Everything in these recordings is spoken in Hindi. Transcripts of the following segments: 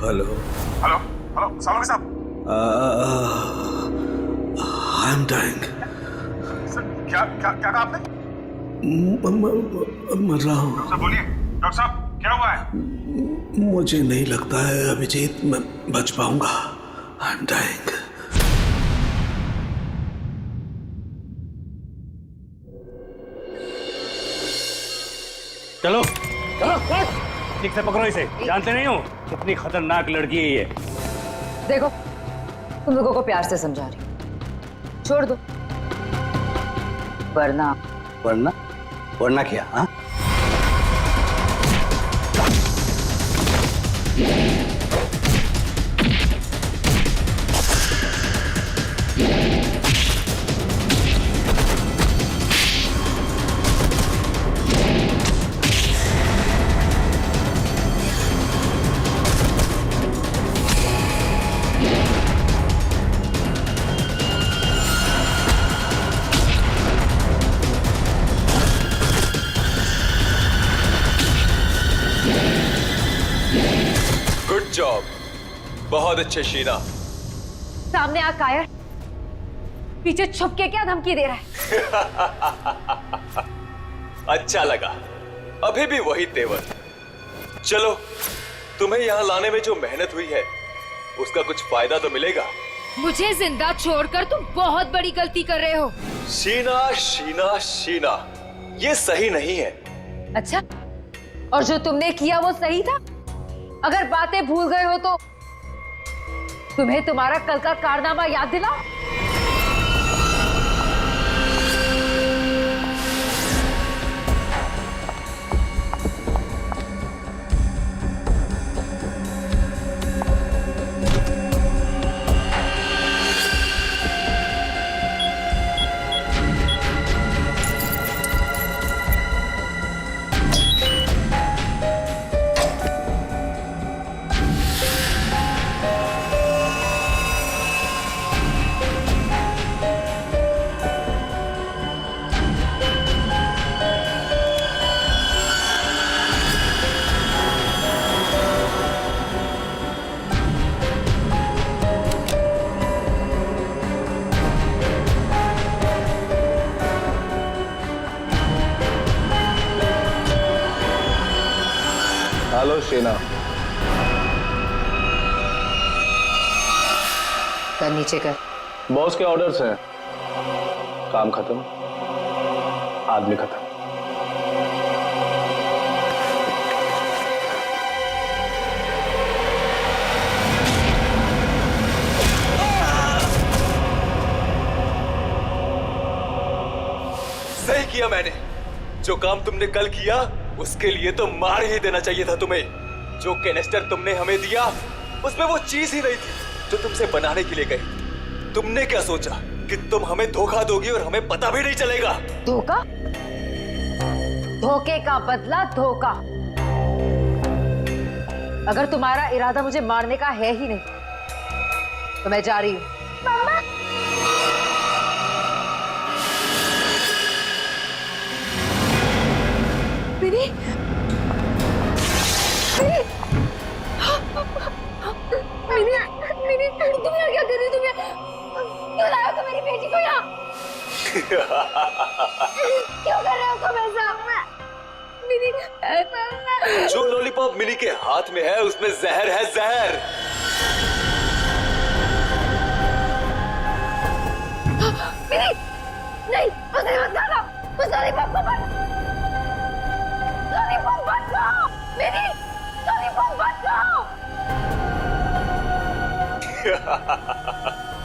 हेलो हेलो हेलो सालवी साहब। आई एम डाइंग। सर क्या क्या क्या कहा आपने? मर रहा हूँ। डॉक्टर साहब बोलिए, डॉक्टर साहब क्या हुआ है? मुझे नहीं लगता है अभिजीत मैं बच पाऊंगा। I am dying. चलो चलो ठीक से पकड़ो इसे। जानते नहीं हो कितनी खतरनाक लड़की है ये। देखो तुम लोगों को प्यार से समझा रही हूं, छोड़ दो वरना वरना वरना क्या? हाँ, गुड जॉब, बहुत अच्छे शीना। सामने आ कायर, पीछे छुप के क्या धमकी दे रहा है? अच्छा लगा, अभी भी वही तेवर। चलो, तुम्हें यहां लाने में जो मेहनत हुई है उसका कुछ फायदा तो मिलेगा। मुझे जिंदा छोड़कर तुम बहुत बड़ी गलती कर रहे हो। शीना शीना शीना, ये सही नहीं है। अच्छा, और जो तुमने किया वो सही था? अगर बातें भूल गए हो तो तुम्हें तुम्हारा कल का कारनामा याद दिलाओ। हेलो शीना। कर नीचे कर। बॉस के ऑर्डर्स हैं। काम खत्म, आदमी खत्म। सही किया मैंने। जो काम तुमने कल किया उसके लिए तो मार ही देना चाहिए था तुम्हें। जो कैनिस्टर तुमने हमें दिया उसमें वो चीज ही नहीं थी जो तुमसे बनाने के लिए गई। तुमने क्या सोचा कि तुम हमें धोखा दोगी और हमें पता भी नहीं चलेगा? धोखा? धोखे का बदला धोखा। अगर तुम्हारा इरादा मुझे मारने का है ही नहीं तो मैं जा रही हूं। मिनी, मिनी, मिनी, तुम यहाँ क्या कर रही हो? तुम क्यों लाए हो तुम मेरी बेटी को यहाँ? क्यों कर रहे हो तुम ऐसा? मिनी, जो लॉलीपॉप मिनी के हाथ में है उसमें जहर है, जहर। मिनी, नहीं, उसे मत खाना, उस लॉलीपॉप को मत। लॉलीपॉप मत खाओ, मिनी, लॉलीपॉप मत खाओ।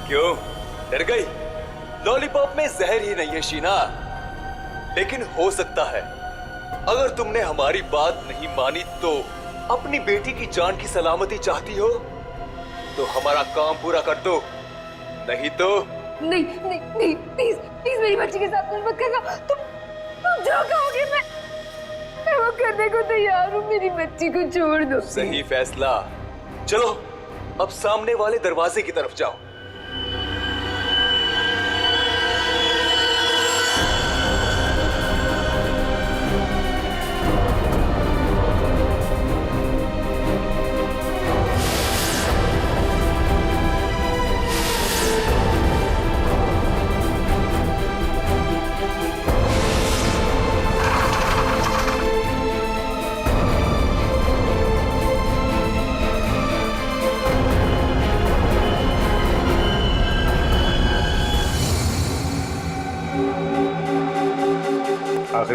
क्यों डर गई? लॉलीपॉप में जहर ही नहीं है शीना, लेकिन हो सकता है अगर तुमने हमारी बात नहीं मानी तो अपनी बेटी की जान की सलामती चाहती हो तो हमारा काम पूरा कर दो, नहीं तो नहीं नहीं नहीं, प्लीज प्लीज मेरी बच्ची के साथ कुछ मत करना। तुम जो कहोगे मैं वो करने को तैयार हूँ। मेरी बच्ची को छोड़ दो। सही फैसला। चलो अब सामने वाले दरवाजे की तरफ जाओ।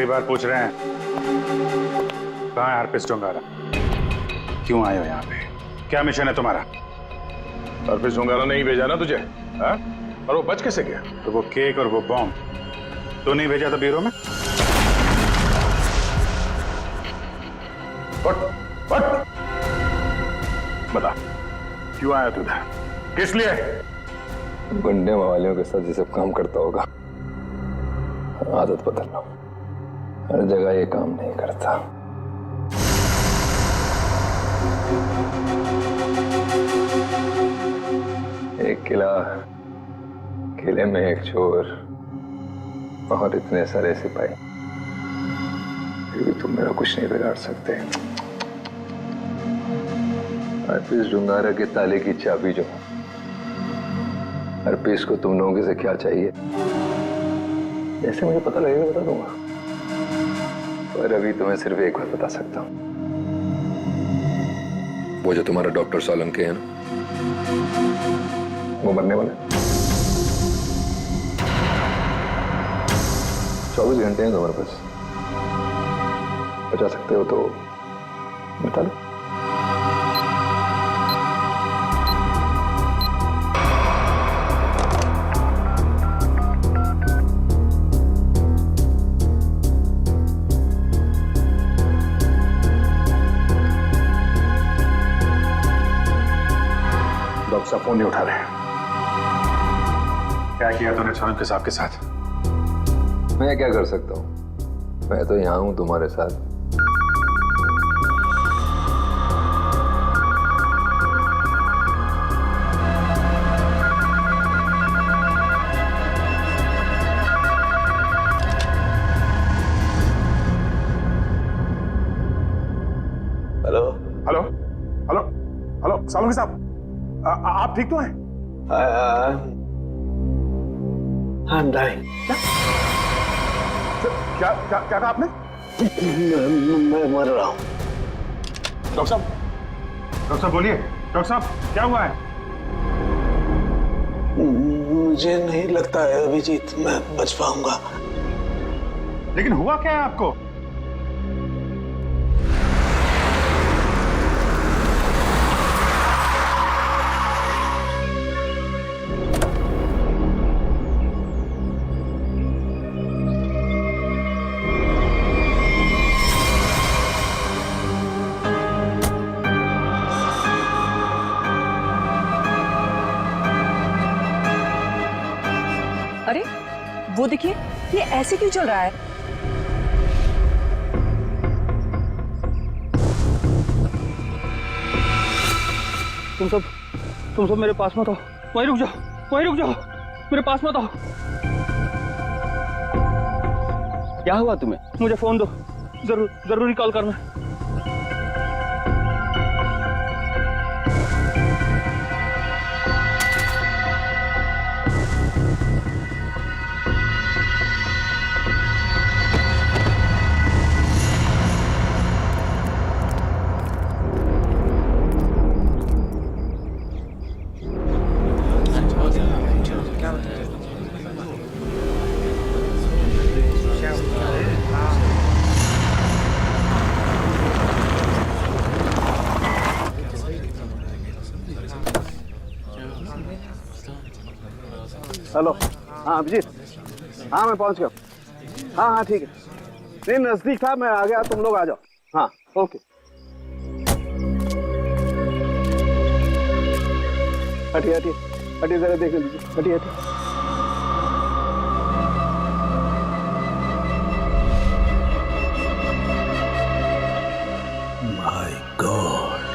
बार पूछ रहे हैं, कहाँ है अर्पित डोंगारा? क्यों आए हो यहाँ पे? क्या मिशन है तुम्हारा? अर्पित डोंगारा नहीं भेजा ना तुझे, हा? और वो बच कैसे गया? तो वो केक और वो बॉम्ब तो नहीं भेजा था ब्यूरो में? बता, क्यों आया तू इधर? किस लिए? गुंडे वालियों के साथ ये सब काम करता होगा। आदत बदल लो, हर जगह ये काम नहीं करता। एक किला, किले में एक चोर और इतने सारे सिपाही, फिर भी तुम मेरा कुछ नहीं बिगाड़ सकते। अर्पित डोंगारा के ताले की चाबी जो है, अर्पित को तुम लोगों से क्या चाहिए, जैसे मुझे पता लगेगा बता दूंगा, पर अभी तुम्हें सिर्फ एक बात बता सकता हूं। वो जो तुम्हारा डॉक्टर सोलंकी है ना, वो मरने वाला है। 24 घंटे हैं तुम्हारे पास, बचा सकते हो तो बता दो। डॉक्टर साहब फोन नहीं उठा रहे। क्या किया तूने सोलंकी साहब के साथ? मैं क्या कर सकता हूं? मैं तो यहां हूं तुम्हारे साथ। Hello hello hello hello Solanki साहब, आप ठीक तो हैं? I'm dying. क्या क्या क्या कहा आपने? मैं मर रहा हूँ। डॉक्टर साहब बोलिए। डॉक्टर साहब क्या हुआ है? मुझे नहीं लगता है अभिजीत मैं बच पाऊंगा। लेकिन हुआ क्या है आपको? अरे वो देखिए, ये ऐसे क्यों चल रहा है? तुम सब मेरे पास मत आओ, वहीं रुक जाओ, मेरे पास मत आओ। क्या हुआ तुम्हें? मुझे फोन दो, जरूरी कॉल करना। हेलो, हाँ अभिजीत, हाँ मैं पहुंच गया। हाँ हाँ ठीक है, नहीं नजदीक था, मैं आ गया, तुम लोग आ जाओ। हाँ ओके। हटिए जरा देख लीजिए, हटिए। माय गॉड,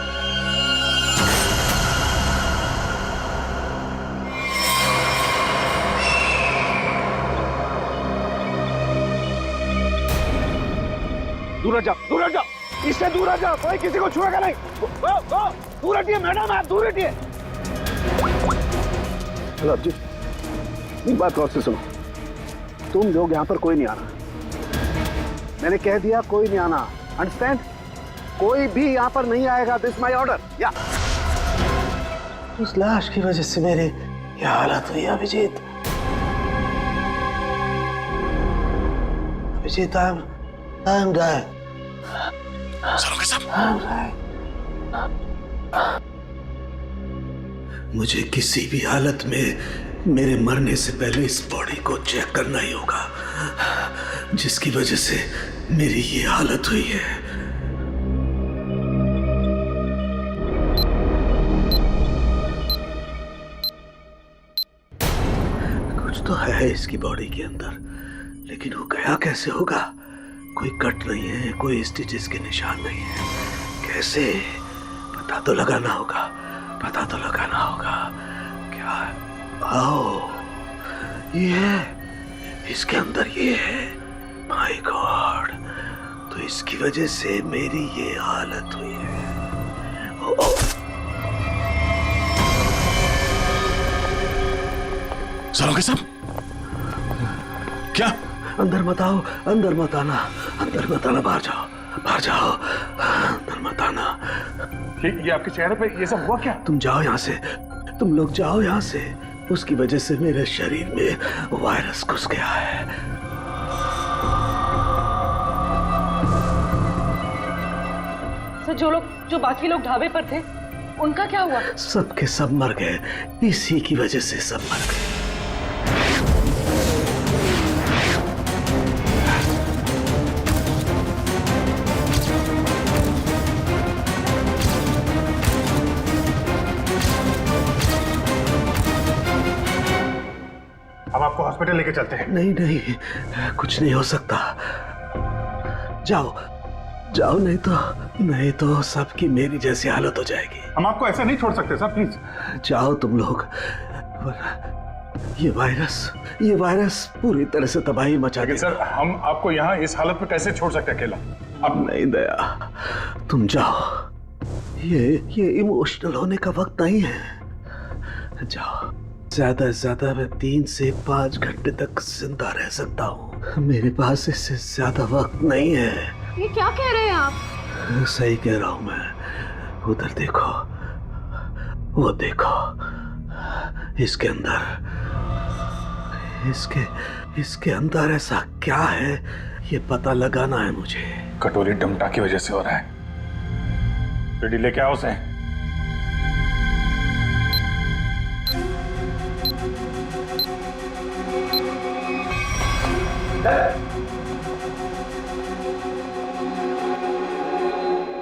दूर हट जाओ, इससे दूर हट जाओ, कोई किसी को छुएगा नहीं। दूर हटिए मैडम, आप दूर हटिए। हेलो अभिजीत, एक बात गौर से सुनो, तुम लोग यहाँ पर कोई नहीं आना, मैंने कह दिया कोई नहीं आना, अंडरस्टैंड? कोई भी यहाँ पर नहीं आएगा, दिस माय ऑर्डर। या उस लाश की वजह से मेरी ये हालत हुई अभिजीत। Abhijit, I'm dying. मुझे किसी भी हालत में मेरे मरने से पहले इस बॉडी को चेक करना ही होगा, जिसकी वजह से मेरी ये हालत हुई है। कुछ तो है इसकी बॉडी के अंदर, लेकिन वो गया कैसे होगा? कोई कट नहीं है, कोई स्टिचेस के निशान नहीं है। कैसे? पता तो लगाना होगा, पता तो लगाना होगा। क्या? आओ, ये है, इसके अंदर ये है। माय गॉड, तो इसकी वजह से मेरी ये हालत हुई है। ओ, ओ। सरोगे साहब, क्या? अंदर मत आओ, अंदर मत आना, अंदर मत आना, बाहर जाओ, बाहर जाओ, अंदर मत आना। ये आपके चेहरे पे ये सब हुआ क्या? तुम जाओ यहाँ से, तुम लोग जाओ यहाँ से। उसकी वजह से मेरे शरीर में वायरस घुस गया है। सर, जो बाकी लोग ढाबे पर थे, उनका क्या हुआ? सब के सब मर गए, इसी की वजह से सब मर गए। अब आपको हॉस्पिटल लेके चलते हैं। नहीं नहीं, कुछ नहीं हो सकता। जाओ जाओ, नहीं तो सबकी मेरी जैसी हालत हो जाएगी। हम आपको ऐसा नहीं छोड़ सकते साहब, प्लीज। जाओ तुम लोग, ये वायरस पूरी तरह से तबाही मचा लेकिन देगा। सर, हम आपको यहाँ इस हालत में कैसे छोड़ सकते हैं अकेला? अब नहीं दया, तुम जाओ, ये इमोशनल होने का वक्त नहीं है। जाओ, ज्यादा से ज्यादा मैं 3 से 5 घंटे तक जिंदा रह सकता हूँ। मेरे पास इससे ज्यादा वक्त नहीं है। ये क्या कह रहे हैं आप? सही कह रहा हूँ मैं। उधर देखो, वो देखो, इसके इसके अंदर ऐसा क्या है, ये पता लगाना है मुझे। कटोरी डमटा की वजह से हो रहा है। रेडी लेके आओ उसे।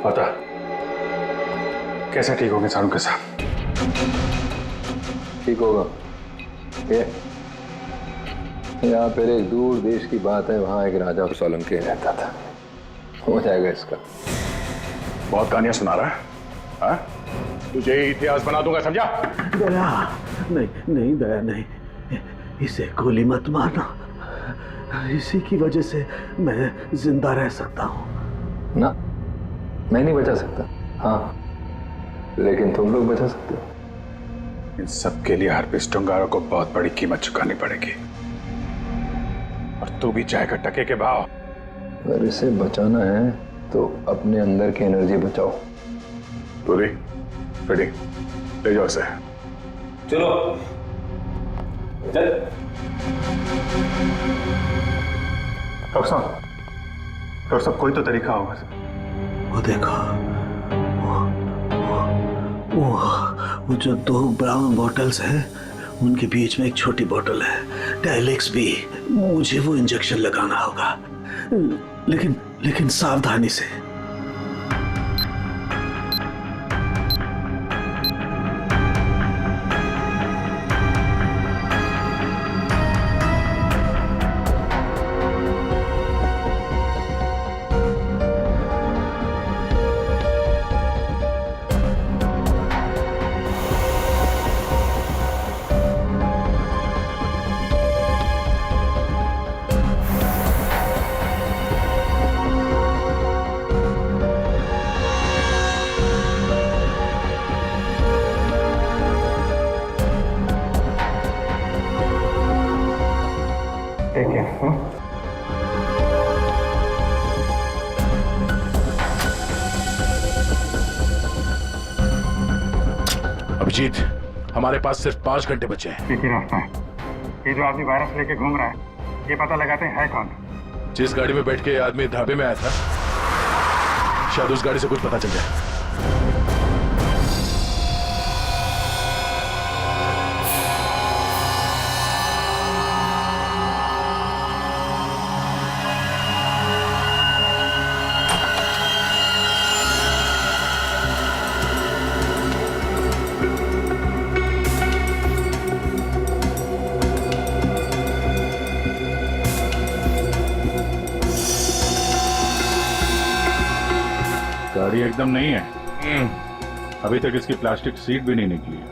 पता कैसे ठीक होंगे सारू के साथ? ठीक होगा। ये यहाँ पहले एक दूर देश की बात है, वहाँ एक राजा सोलंकी रहता था। हो जाएगा इसका। बहुत कहानियां सुना रहा है, हाँ? तुझे ही इतिहास बना दूंगा, समझा? दया नहीं दया नहीं, इसे गोली मत मारना। इसी की वजह से मैं जिंदा रह सकता हूँ। ना, मैं नहीं बचा सकता, हाँ, लेकिन तुम लोग बचा सकते हो। इन सब के लिए हार्पिस डोंगारा को बहुत बड़ी कीमत चुकानी पड़ेगी, और तू भी चाहेगा टके के भाव। अगर इसे बचाना है तो अपने अंदर की एनर्जी बचाओ। पूरी रेडी, ले जाओ इसे। चलो चल। डॉक्टर साहब, कोई तो तरीका होगा। वो देखो, वो जो 2 ब्राउन बॉटल्स हैं, उनके बीच में एक छोटी बॉटल है, टाइलेक्स बी। मुझे वो इंजेक्शन लगाना होगा, लेकिन सावधानी से। अभिजीत, हमारे पास सिर्फ 5 घंटे बचे हैं। एक ही रास्ता है, ये जो आदमी वायरस लेके घूम रहा है, ये पता लगाते हैं है कौन। जिस गाड़ी में बैठ के आदमी ढाबे में आया था, शायद उस गाड़ी से कुछ पता चल जाए। गाड़ी एकदम नहीं है। अभी तक इसकी प्लास्टिक सीट भी नहीं निकली है।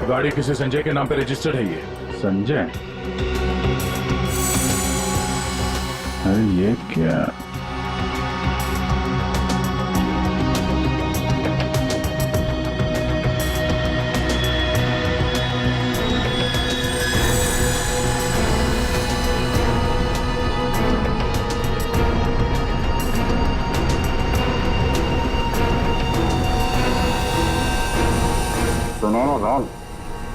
गाड़ी किसी संजय के नाम पे रजिस्टर्ड है ये। संजय? अरे ये क्या?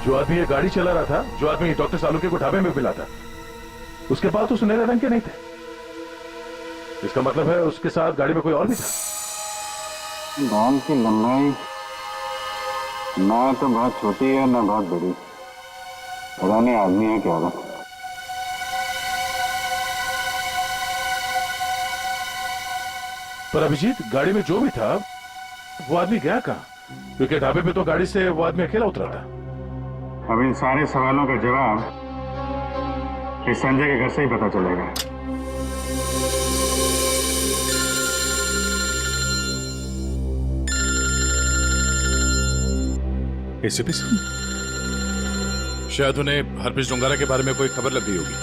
जो आदमी ये गाड़ी चला रहा था, जो आदमी डॉक्टर सालुके को ढाबे में मिला था, उसके पास तो सुनहरे रंग के नहीं थे। इसका मतलब है उसके साथ गाड़ी में कोई और भी था। बाल की लंबाई ना तो बहुत छोटी है ना बहुत बड़ी। पता नहीं आदमी है क्या। पर अभिजीत, गाड़ी में जो भी था वो आदमी गया कहाँ? क्योंकि ढाबे पे तो गाड़ी से वो आदमी अकेला उतरा था। अब इन सारे सवालों का जवाब इस संजय के घर से ही पता चलेगा। एसीपी साहब, शायद उन्हें हरप्रीत डोंगारा के बारे में कोई खबर लग गई होगी।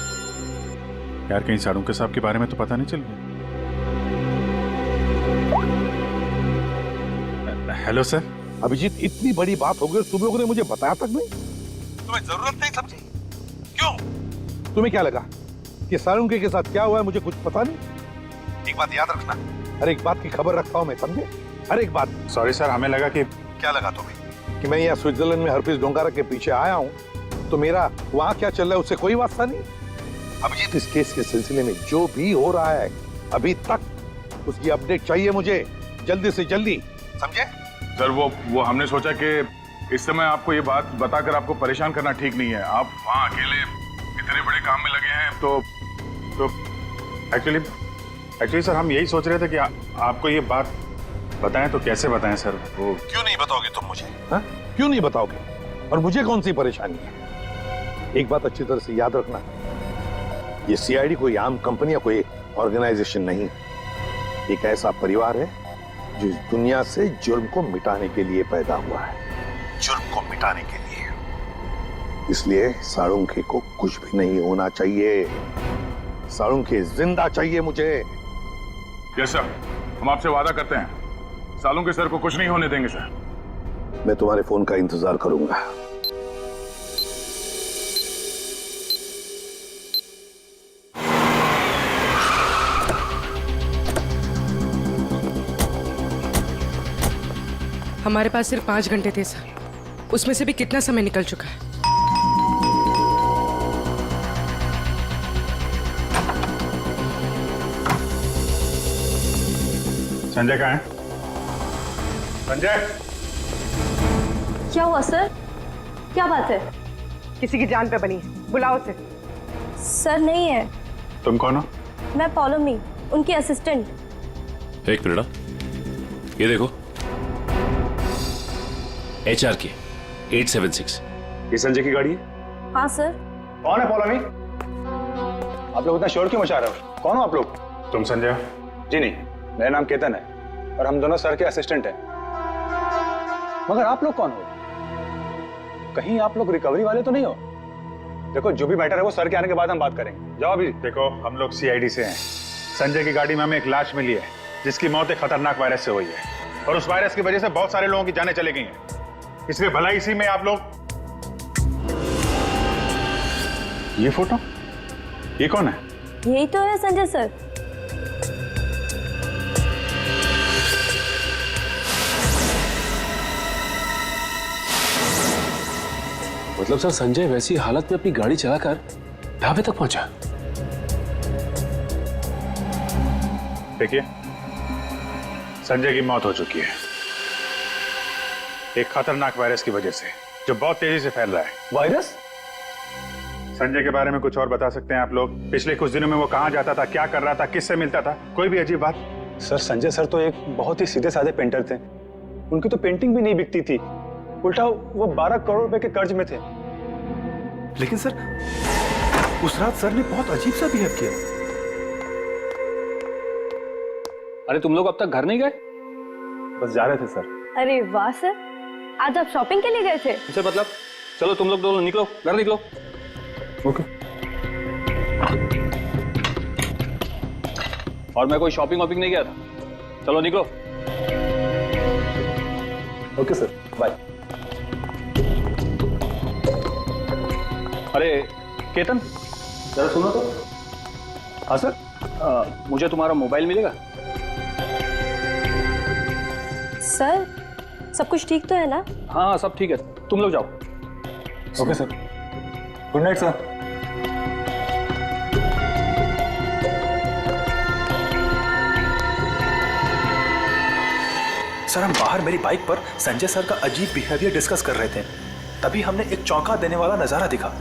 यार कहीं साड़ू साहब के बारे में तो पता नहीं चल गया? Hello sir. अभिजीत, इतनी बड़ी बात हो गई, तुम लोगों ने मुझे बताया तक नहीं। तुम्हें जरूरत नहीं समझी? क्यों? तुम्हें क्या लगा कि सारंगी के साथ क्या हुआ है मुझे कुछ पता नहीं? एक बात याद रखना, हर एक बात की खबर रखता हूं मैं, समझे? हर एक बात। सॉरी सर, हमें लगा कि क्या लगा तुम्हें? कि मैं यहाँ स्विट्जरलैंड में हरप्रीत डोंगारा के पीछे आया हूँ, तो मेरा वहां क्या चल रहा है उससे कोई वास्ता नहीं। अभिजीत, इस केस के सिलसिले में जो भी हो रहा है अभी तक, उसकी अपडेट चाहिए मुझे, जल्दी से जल्दी, समझे? सर वो हमने सोचा कि इस समय आपको ये बात बताकर आपको परेशान करना ठीक नहीं है। आप वहाँ अकेले इतने बड़े काम में लगे हैं, तो एक्चुअली सर हम यही सोच रहे थे कि आपको ये बात बताएं तो कैसे बताएं सर? वो क्यों नहीं बताओगे तुम मुझे? हा? क्यों नहीं बताओगे? और मुझे कौन सी परेशानी है? एक बात अच्छी तरह से याद रखना, ये सीआईडी कोई आम कंपनी या कोई ऑर्गेनाइजेशन नहीं, एक ऐसा परिवार है जो इस दुनिया से जुर्म को मिटाने के लिए पैदा हुआ है, जुर्म को मिटाने के लिए। इसलिए साळुंखे को कुछ भी नहीं होना चाहिए। साळुंखे जिंदा चाहिए मुझे। यस सर, हम आपसे वादा करते हैं साळुंखे सर को कुछ नहीं होने देंगे सर। मैं तुम्हारे फोन का इंतजार करूंगा। हमारे पास सिर्फ 5 घंटे थे सर, उसमें से भी कितना समय निकल चुका है। संजय कहाँ है? संजय! क्या हुआ सर? क्या बात है? किसी की जान पे बनी है, बुलाओ उसे। सर नहीं है। तुम कौन हो? मैं पॉलोमी, उनकी असिस्टेंट। एक मिनट, ये देखो, HRK 876। ये संजय की गाड़ी है? हाँ सर। कौन है पौलमी? आप लोग इतना शोर क्यों मचा रहे हो? कौन हो आप लोग? तुम संजय? जी नहीं, मेरा नाम केतन है और हम दोनों सर के असिस्टेंट हैं। मगर आप लोग कौन हो? कहीं आप लोग रिकवरी वाले तो नहीं हो? देखो, जो भी मैटर है वो सर के आने के बाद हम बात करेंगे। जाओ अभी। देखो, हम लोग CID से हैं। संजय की गाड़ी में हमें एक लाश मिली है जिसकी मौत एक खतरनाक वायरस से हुई है, और उस वायरस की वजह से बहुत सारे लोगों की जानें चली गई हैं। इसलिए भला इसी में आप लोग। ये फोटो, ये कौन है? यही तो है संजय सर। मतलब सर संजय वैसी हालत में अपनी गाड़ी चलाकर ढाबे तक पहुंचा? देखिए, संजय की मौत हो चुकी है एक खतरनाक वायरस की वजह से, जो बहुत तेजी से फैल रहा है। वायरस? संजय के बारे में कुछ और बता सकते हैं आप लोग? पिछले कुछ दिनों में वो कहाँ जाता था, क्या कर रहा था, किससे मिलता था? कोई भी अजीब बात? सर संजय सर तो एक बहुत ही सीधे साधे पेंटर थे। उनकी तो पेंटिंग भी नहीं बिकती थी, उल्टा वो 12 करोड़ रुपए के कर्ज में थे। लेकिन सर उस रात सर ने बहुत अजीब सा बिहेव किया। अरे तुम लोग अब तक घर नहीं गए? बस जा रहे थे सर। अरे वाह सर, आज आप शॉपिंग के लिए गए थे? सर मतलब चलो तुम लोग दोनों निकलो, घर निकलो। ओके। और मैं कोई शॉपिंग वॉपिंग नहीं गया था, चलो निकलो। Okay sir, bye. अरे केतन, जरा सुनो तो। हाँ सर, मुझे तुम्हारा मोबाइल मिलेगा? सर सब कुछ ठीक तो है ना? हाँ सब ठीक है, तुम लोग जाओ। Okay sir, good night sir. Sir हम बाहर मेरी बाइक पर संजय सर का अजीब बिहेवियर डिस्कस कर रहे थे, तभी हमने एक चौंका देने वाला नजारा दिखा।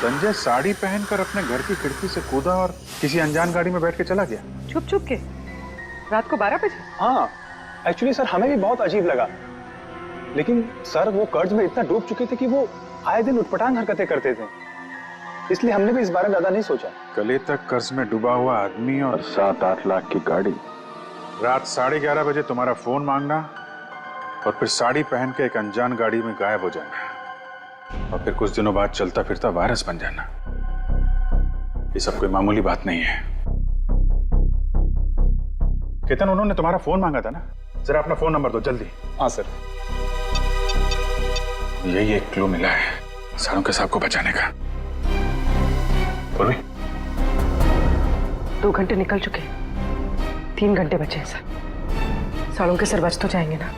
संजय साड़ी पहनकर अपने घर की खिड़की से कूदा और किसी अनजान गाड़ी में बैठ के चला गया। छुप छुप के रात को 12 बजे? हाँ एक्चुअली सर हमें भी बहुत अजीब लगा, लेकिन सर वो कर्ज में इतना डूब चुके थे कि वो आए दिन उटपटांग हरकतें करते थे, इसलिए हमने भी इस बारे में ज्यादा नहीं सोचा। गले तक कर्ज में डूबा हुआ आदमी और 7-8 लाख की गाड़ी। रात 11:30 बजे तुम्हारा फोन मांगना और फिर साड़ी पहन के एक अनजान गाड़ी में गायब हो जाना और फिर कुछ दिनों बाद चलता फिरता वायरस बन जाना, ये सब कोई मामूली बात नहीं है। केतन, उन्होंने तुम्हारा फोन मांगा था ना? जरा अपना फोन नंबर दो जल्दी। हाँ सर। यही एक क्लू मिला है सारों के साहब को बचाने का। बोल भी। 2 घंटे निकल चुके, 3 घंटे बचे हैं सर। सालों के सर बच तो जाएंगे ना?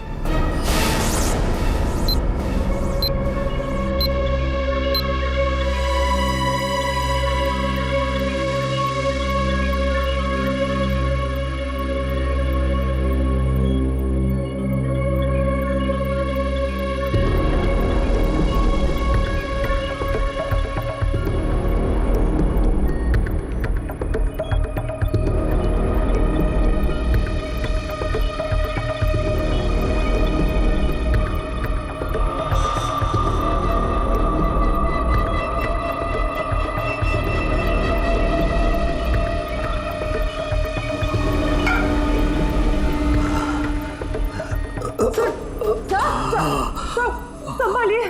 संभालिए।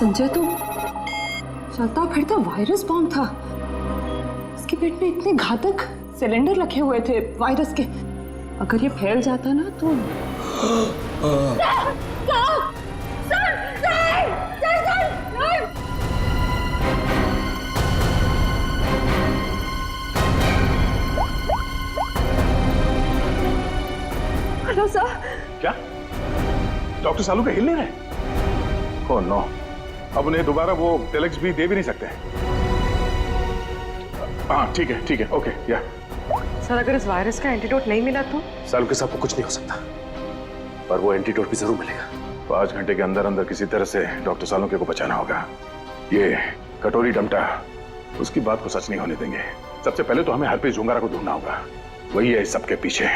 संजय तो चलता फिरता वायरस बॉम्ब था। इसके पेट में इतने घातक सिलेंडर रखे हुए थे वायरस के, अगर ये फैल जाता ना तो सा। क्या डॉक्टर सालू के हिल नहीं रहे? ओह नो, अब उन्हें दोबारा वो टेलेक्स भी दे भी नहीं सकते। हाँ ठीक है, ओके या। सर अगर इस वायरस का एंटीडोट नहीं मिला तो? सालू के साथ तो कुछ नहीं हो सकता, पर वो एंटीडोट भी जरूर मिलेगा। 5 घंटे के अंदर अंदर किसी तरह से डॉक्टर सालुंके को बचाना होगा। ये कटोरी डमटा उसकी बात को सच नहीं होने देंगे। सबसे पहले तो हमें हरप्रीत जुंगारा को ढूंढना होगा, वही है इस सबके पीछे।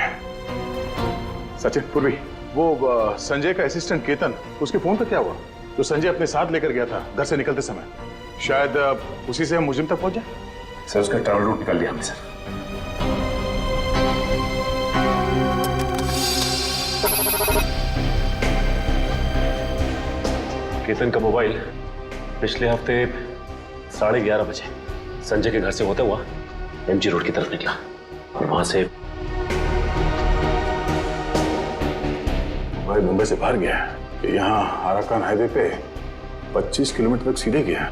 सचिन, पूर्वी, वो संजय का असिस्टेंट केतन, उसके फोन का क्या हुआ? जो संजय अपने साथ लेकर गया था घर से निकलते समय, शायद उसी से हम मुजिम तक पहुंच जाए। सर उसका ट्रैवल रूट निकाल दिया हमने सर। केतन का मोबाइल पिछले हफ्ते 11:30 बजे संजय के घर से होता हुआ MG रोड की तरफ निकला और वहां से भाई मुंबई से बाहर गया, यहाँ आराकान हाईवे पे 25 किलोमीटर तक सीधे गया।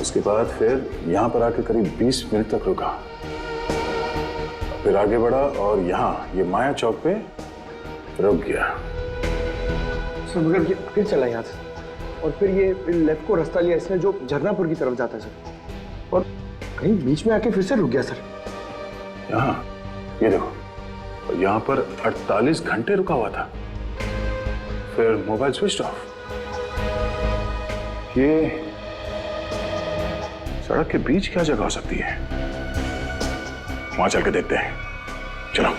उसके बाद फिर यहाँ पर आके करीब 20 मिनट तक रुका, फिर आगे बढ़ा और यहाँ ये माया चौक पे रुक गया। सर मगर ये फिर चला यहाँ से और फिर ये लेफ्ट को रास्ता लिया इसने जो झरनापुर की तरफ जाता है सर, और कहीं बीच में आके फिर से रुक गया सर। यहाँ ये देखो, यहाँ पर 48 घंटे रुका हुआ था, फिर मोबाइल स्विच ऑफ। ये सड़क के बीच क्या जगह हो सकती है? वहां चल के देखते हैं, चलो।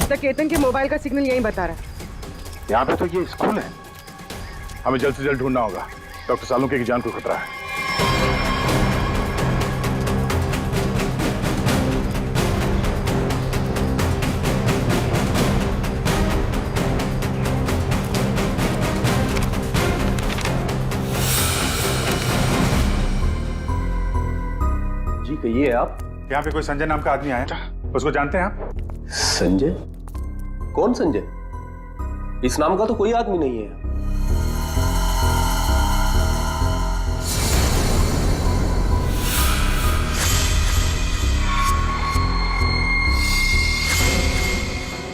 तो केतन के मोबाइल का सिग्नल यही बता रहा है। यहाँ पे तो ये स्कूल है, हमें जल्द से जल्द ढूंढना होगा। डॉक्टर सालुंके की जान को खतरा है। जी कहिए आप। यहाँ पे कोई संजय नाम का आदमी आया था, उसको जानते हैं आप? संजय? कौन संजय? इस नाम का तो कोई आदमी नहीं है।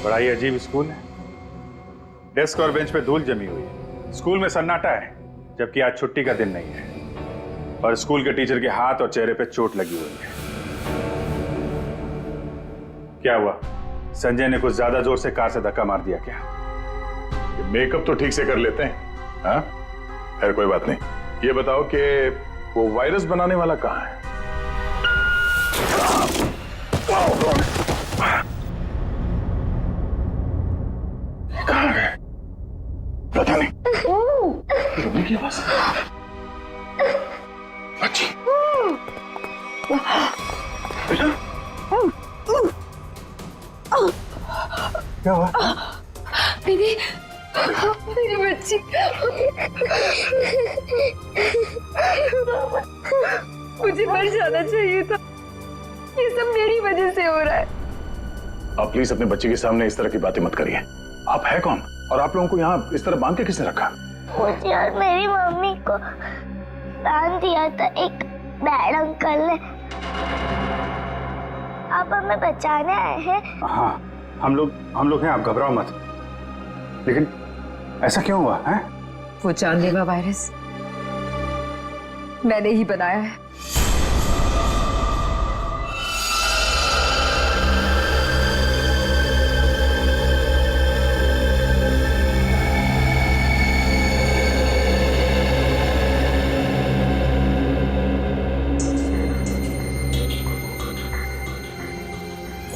बड़ा ही अजीब स्कूल है। डेस्क और बेंच पे धूल जमी हुई है। स्कूल में सन्नाटा है, जबकि आज छुट्टी का दिन नहीं है। और स्कूल के टीचर के हाथ और चेहरे पे चोट लगी हुई है। क्या हुआ? संजय ने कुछ ज्यादा जोर से कार से धक्का मार दिया क्या? मेकअप तो ठीक से कर लेते हैं, हाँ? खैर कोई बात नहीं। ये बताओ कि वो वायरस बनाने वाला कहाँ है? कहाँ है? पता नहीं। रोने की आवाज। बच्ची। बेटा। क्या हुआ? दीदी, मेरी बच्ची। मुझे मर जाना चाहिए था। ये सब मेरी वजह से हो रहा है। आप प्लीज अपने बच्चे के सामने इस तरह की बातें मत करिए। आप है कौन? और आप लोगों को यहाँ इस तरह बांध के किसने रखा? मुझे और मेरी मम्मी को बांध दिया था एक बैड अंकल ने। आप हमें बचाने आए हैं? हाँ, हम लोग हैं, आप घबराओ मत। लेकिन ऐसा क्यों हुआ है? वो जानलेवा वायरस मैंने ही बनाया है।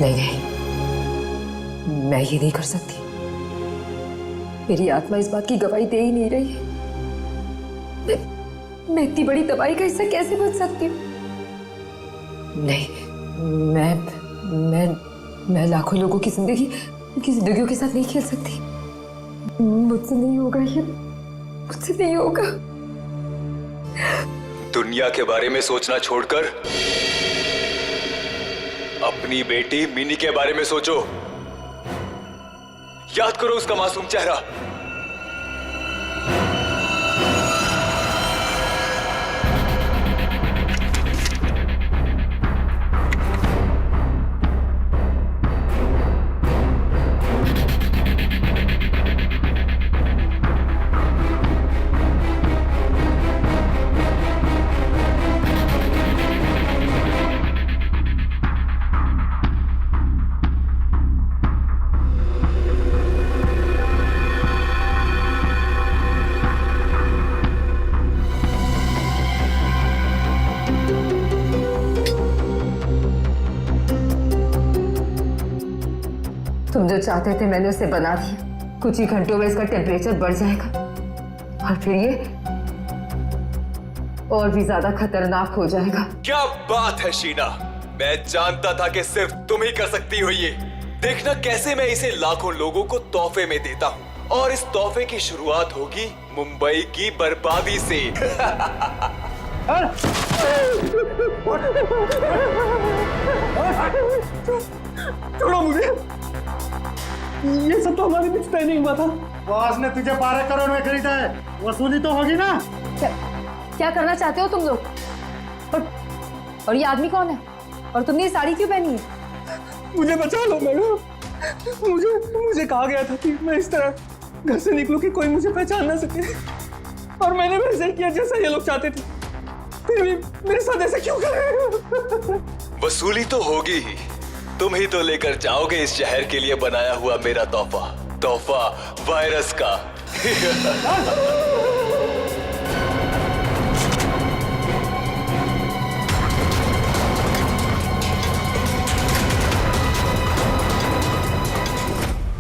नहीं, मैं ये नहीं कर सकती। मेरी आत्मा इस बात की गवाही दे ही नहीं रही है। मैं इतनी बड़ी तबाही का हिस्सा कैसे बच सकती हूँ? नहीं, मैं लाखों लोगों की जिंदगियों के साथ नहीं खेल सकती। मुझसे नहीं होगा ये, मुझसे नहीं होगा। दुनिया के बारे में सोचना छोड़कर अपनी बेटी मिनी के बारे में सोचो। याद करो उसका मासूम चेहरा। तुम जो चाहते थे मैंने उसे बना दिया। कुछ ही घंटों में इसका टेम्परेचर बढ़ जाएगा और फिर ये और भी ज्यादा खतरनाक हो जाएगा। क्या बात है शीना, मैं जानता था कि सिर्फ तुम ही कर सकती हो ये। देखना कैसे मैं इसे लाखों लोगों को तोहफे में देता हूँ और इस तोहफे की शुरुआत होगी मुंबई की बर्बादी से। छोड़ो मुझे, ये सब तो हमारे बीच तय नहीं हुआ था। बॉस ने तुझे 12 करोड़ में खरीदा है, वसूली तो होगी ना। क्या करना चाहते हो तुम लोग? और ये आदमी कौन है? और तुमने ये साड़ी क्यों पहनी है? मुझे बचा लो मैडम। मुझे कहा गया था कि मैं इस तरह घर से निकलूं कि कोई मुझे पहचान ना सके, और मैंने वैसे ही किया जैसा ये लोग चाहते थे। फिर भी मेरे साथ ऐसा क्यों कर रहे हो? वसूली तो होगी ही, तुम ही तो लेकर जाओगे इस शहर के लिए बनाया हुआ मेरा तोहफा वायरस का।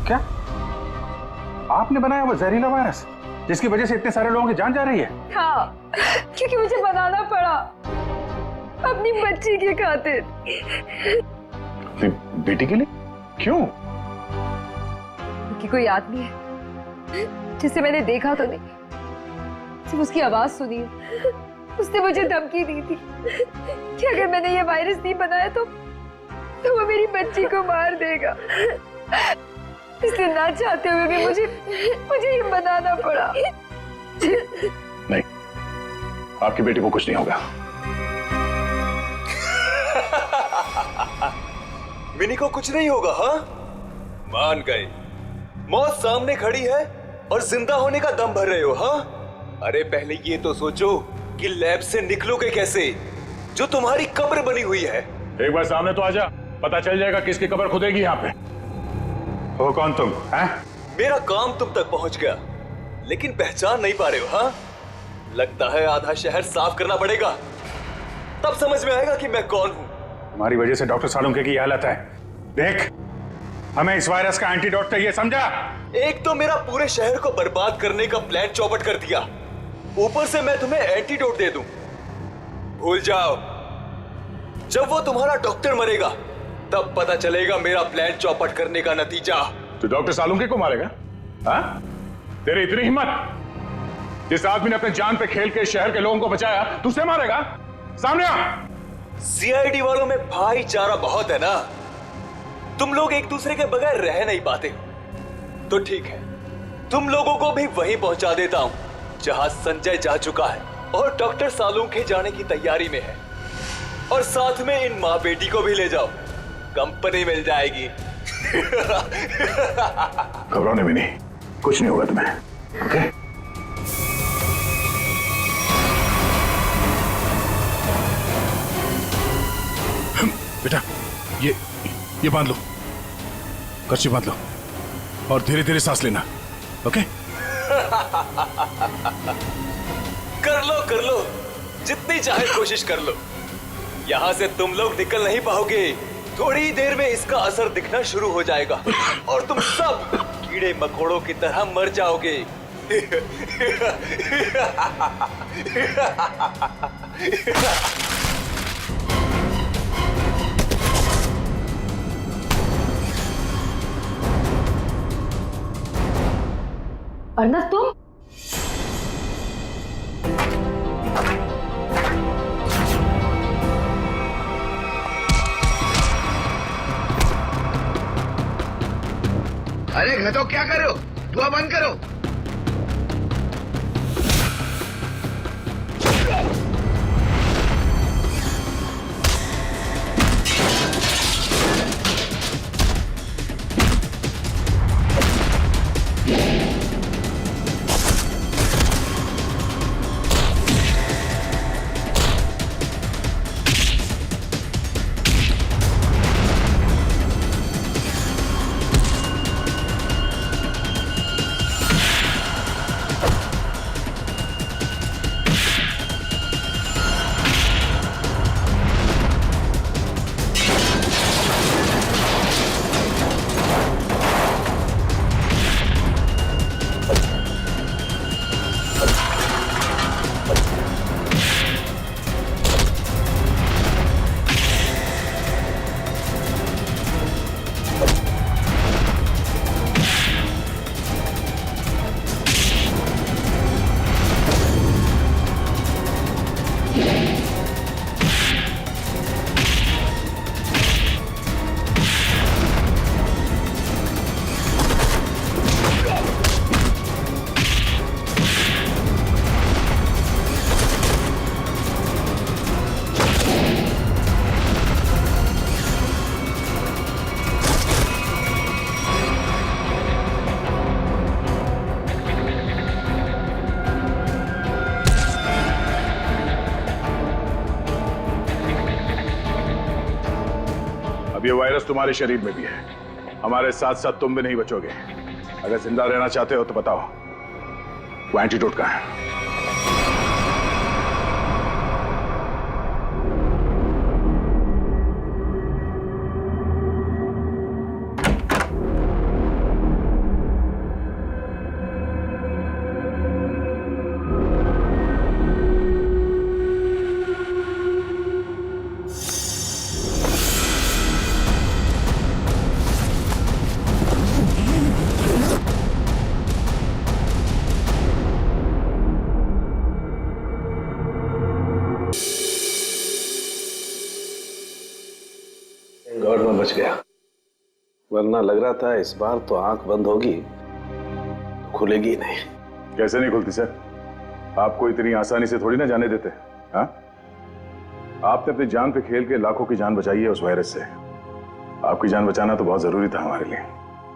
क्या आपने बनाया वो जहरीला वायरस जिसकी वजह से इतने सारे लोगों की जान जा रही है? हाँ, क्योंकि मुझे बनाना पड़ा अपनी बच्ची के खातिर। बेटी के लिए? क्यों? कि कोई आदमी है जिसे मैंने देखा तो नहीं, सिर्फ उसकी आवाज सुनी है। उसने मुझे धमकी दी थी कि अगर मैंने ये वायरस नहीं बनाया तो वो मेरी बच्ची को मार देगा। इसलिए ना चाहते हुए भी मुझे ये बनाना पड़ा। नहीं, आपकी बेटी को कुछ नहीं होगा। मिनी को कुछ नहीं होगा? हाँ, मान गए। मौत सामने खड़ी है और जिंदा होने का दम भर रहे हो? हाँ, अरे पहले ये तो सोचो कि लैब से निकलोगे कैसे, जो तुम्हारी कब्र बनी हुई है। एक बार सामने तो आजा, पता चल जाएगा किसकी कब्र खुदेगी यहाँ पे। हो कौन तुम? हैं? मेरा काम तुम तक पहुंच गया, लेकिन पहचान नहीं पा रहे हो? हाँ, लगता है आधा शहर साफ करना पड़ेगा, तब समझ में आएगा कि मैं कौन हूं। हमारी वजह से डॉक्टर सालुंके की हालत है। देख, हमें इस वायरस का एंटीडोट चाहिए, समझा? एक तो मेरा पूरे शहर को बर्बाद करने का प्लान चौपट कर दिया, ऊपर से मैं तुम्हें एंटीडोट दे दूं। भूल जाओ, जब वो तुम्हारा डॉक्टर मरेगा तब पता चलेगा मेरा प्लान चौपट करने का नतीजा। तो डॉक्टर सालुंके को मारेगा? हाँ? तेरी इतनी हिम्मत? जिस आदमी ने अपने जान पे खेल के शहर के लोगों को बचाया, तू उसे मारेगा? सामने आ। सीआईडी वालों में भाईचारा बहुत है ना, तुम लोग एक दूसरे के बगैर रह नहीं पाते। तो ठीक है, तुम लोगों को भी वहीं पहुंचा देता हूं जहां संजय जा चुका है और डॉक्टर सालुंके जाने की तैयारी में है। और साथ में इन माँ बेटी को भी ले जाओ, कंपनी मिल जाएगी। घबराने भी नहीं, कुछ नहीं होगा तुम्हें। ओके? बेटा, ये बांध लो, कर्ची बांध लो और धीरे धीरे सांस लेना। ओके? कर लो, जितनी चाहे कोशिश कर लो। यहां से तुम लोग निकल नहीं पाओगे। थोड़ी देर में इसका असर दिखना शुरू हो जाएगा और तुम सब कीड़े मकोड़ों की तरह मर जाओगे। अर्नब, तुम? अरे घटो, क्या कर रहे हो? धुआं बंद करो। अब ये वायरस तुम्हारे शरीर में भी है, हमारे साथ साथ तुम भी नहीं बचोगे। अगर जिंदा रहना चाहते हो तो बताओ, वो एंटीडोट कहाँ है? गॉड में बच गया, वरना लग रहा था इस बार तो आंख बंद होगी तो खुलेगी ही नहीं। कैसे नहीं खुलती सर? आपको इतनी आसानी से थोड़ी ना जाने देते। हाँ, आपने अपनी जान पे खेल के लाखों की जान बचाई है उस वायरस से। आपकी जान बचाना तो बहुत जरूरी था हमारे लिए।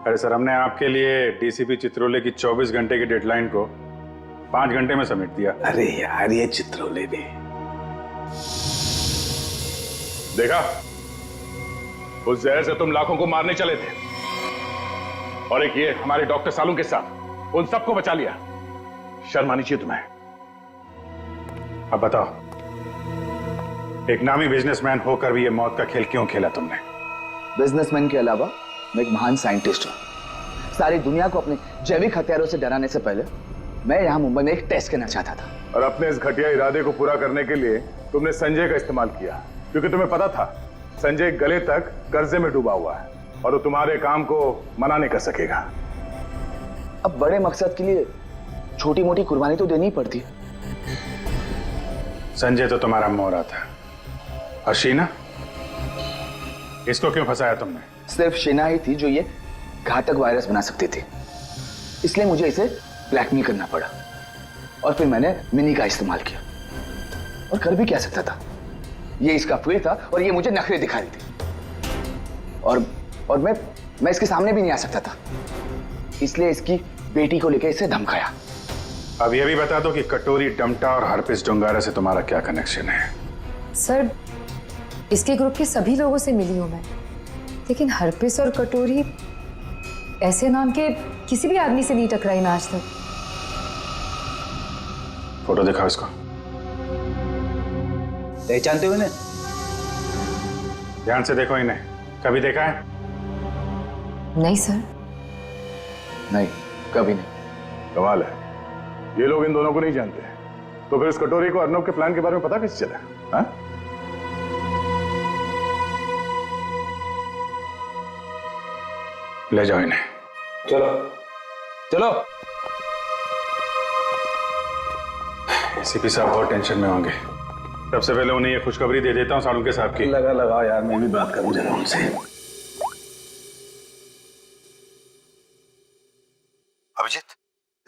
अरे सर, हमने आपके लिए डीसीपी चित्रोले की 24 घंटे की डेडलाइन को 5 घंटे में समेट दिया। अरे यार, ये चित्रोले भी देखा, उस जहर से तुम लाखों को मारने चले थे, और एक ये हमारे डॉक्टर सालू के साथ उन सबको बचा लिया। शर्म आनी चाहिए तुम्हें। अब बताओ, एक नामी बिजनेसमैन होकर भी ये मौत का खेल क्यों खेला तुमने? बिजनेसमैन के अलावा मैं एक महान साइंटिस्ट हूं। सारी दुनिया को अपने जैविक हथियारों से डराने से पहले मैं यहां मुंबई में एक टेस्ट करना चाहता था। और अपने इस घटिया इरादे को पूरा करने के लिए तुमने संजय का इस्तेमाल किया, क्योंकि तुम्हें पता था संजय गले तक कर्जे में डूबा हुआ है और वो तुम्हारे काम को मना नहीं कर सकेगा। अब बड़े मकसद के लिए छोटी मोटी कुर्बानी तो देनी ही पड़ती है। संजय तो तुम्हारा मोहरा था, और शीना, इसको क्यों फंसाया तुमने? सिर्फ शीना ही थी जो ये घातक वायरस बना सकती थी, इसलिए मुझे इसे ब्लैकमेल करना पड़ा। और फिर मैंने मिनी का इस्तेमाल किया, और कर भी क्या सकता था, ये इसका फील्ड था और ये मुझे नखरे दिखा रही थी। और मैं इसके सामने भी नहीं आ सकता था, इसलिए इसकी बेटी को लेकर इसे धमकाया। अब ये भी बता दो कि कटोरी डमटा और हरपिस डोंगारा से तुम्हारा क्या कनेक्शन है? सर, इसके ग्रुप के सभी लोगों से मिली हूं मैं, लेकिन हरपिस और कटोरी ऐसे नाम के किसी भी आदमी से नहीं टकराई मैं आज तक। फोटो दिखाओ इसको। पहचानते हो इन्हें? ध्यान से देखो इन्हें, कभी देखा है? नहीं सर। नहीं, कभी नहीं। कमाल है, ये लोग इन दोनों को नहीं जानते, तो फिर इस कटोरी को अर्नब के प्लान के बारे में पता कैसे चला? हाँ? ले जाओ इन्हें। चलो चलो। एसीपी साहब बहुत टेंशन में होंगे। सबसे पहले उन्हें ये खुशखबरी दे देता हूँ सालुंके साहब की। लगा यार, मैं भी बात करूं जरा उनसे। अभिजीत,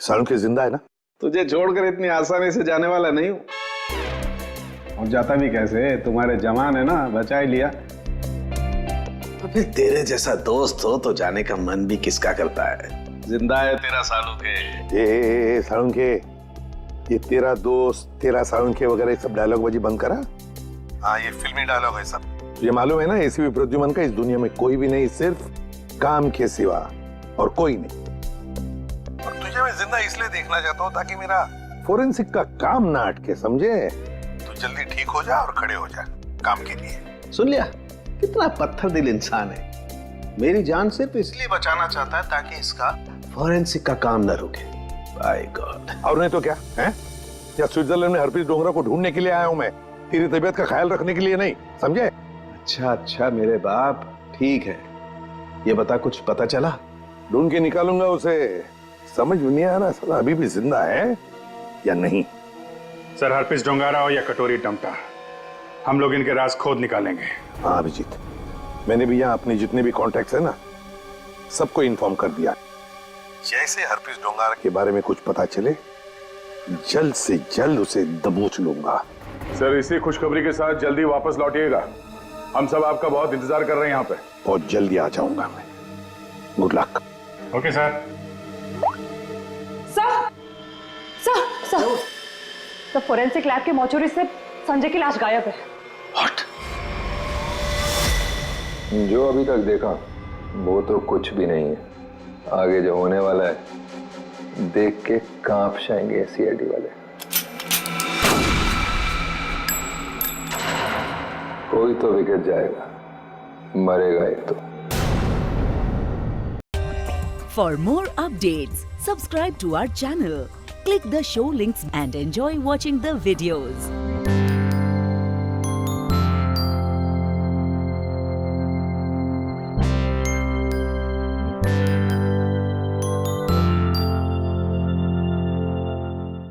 सालुंखे जिंदा है ना? तुझे छोड़कर इतनी आसानी से जाने वाला नहीं हूं। और जाता भी कैसे, तुम्हारे जवान है ना, बचा ही लिया। अबे तेरे जैसा दोस्त हो तो जाने का मन भी किसका करता है। जिंदा है तेरा सालुंखे। ए सालुंखे, ये तेरा दोस्त, तेरा सालुंखे वगैरह सब डायलॉग बाजी बंद करा। हाँ, ये फिल्मी डायलॉग है सब। ये मालूम है ना, एसीपी प्रद्युमन का इस दुनिया में कोई भी नहीं, सिर्फ काम के सिवा और कोई नहीं। और तुझे मैं जिंदा इसलिए देखना चाहता हूँ ताकि मेरा फोरेंसिक का काम ना अटके, समझे? तू जल्दी ठीक हो जा और खड़े हो जा काम के लिए। सुन लिया, कितना पत्थर दिल इंसान है। मेरी जान सिर्फ इसलिए बचाना चाहता है ताकि इसका फोरेंसिक का काम न रुके। By God. और नहीं तो क्या है? या स्विट्जरलैंड में हरप्रीत डोंगरा को ढूंढने के लिए आया हूं मैं, तेरी तबीयत का ख्याल रखने के लिए नहीं, समझे? अच्छा मेरे बाप, ठीक है। ये बता, कुछ पता चला? ढूंढ के निकालूंगा उसे। समझ में नहीं आ रहा साला अभी भी जिंदा है या नहीं। सर, हरप्रीत डोंगारा हो या कटोरी टमटा, हम लोग इनके राज खोद निकालेंगे। हाँ अभिजीत, मैंने भी यहाँ अपने जितने भी कॉन्टैक्ट्स है ना, सबको इन्फॉर्म कर दिया। जैसे हरप्रीत डोंगारा के बारे में कुछ पता चले, जल्द से जल्द उसे दबोच लूंगा। सर, इसी खुशखबरी के साथ जल्दी वापस लौटिएगा। हम सब आपका बहुत इंतजार कर रहे हैं यहाँ पे। बहुत जल्दी आ जाऊंगा मैं। Good luck. Okay sir. Sir, forensic lab के मोर्चरी से संजय की लाश गायब है। जो अभी तक देखा वो तो कुछ भी नहीं है। आगे जो होने वाला है देख के कांप जाएंगे सीआईडी वाले। कोई तो विकेट जाएगा, मरेगा एक तो। For more updates, subscribe to our channel, click the show links and enjoy watching the videos.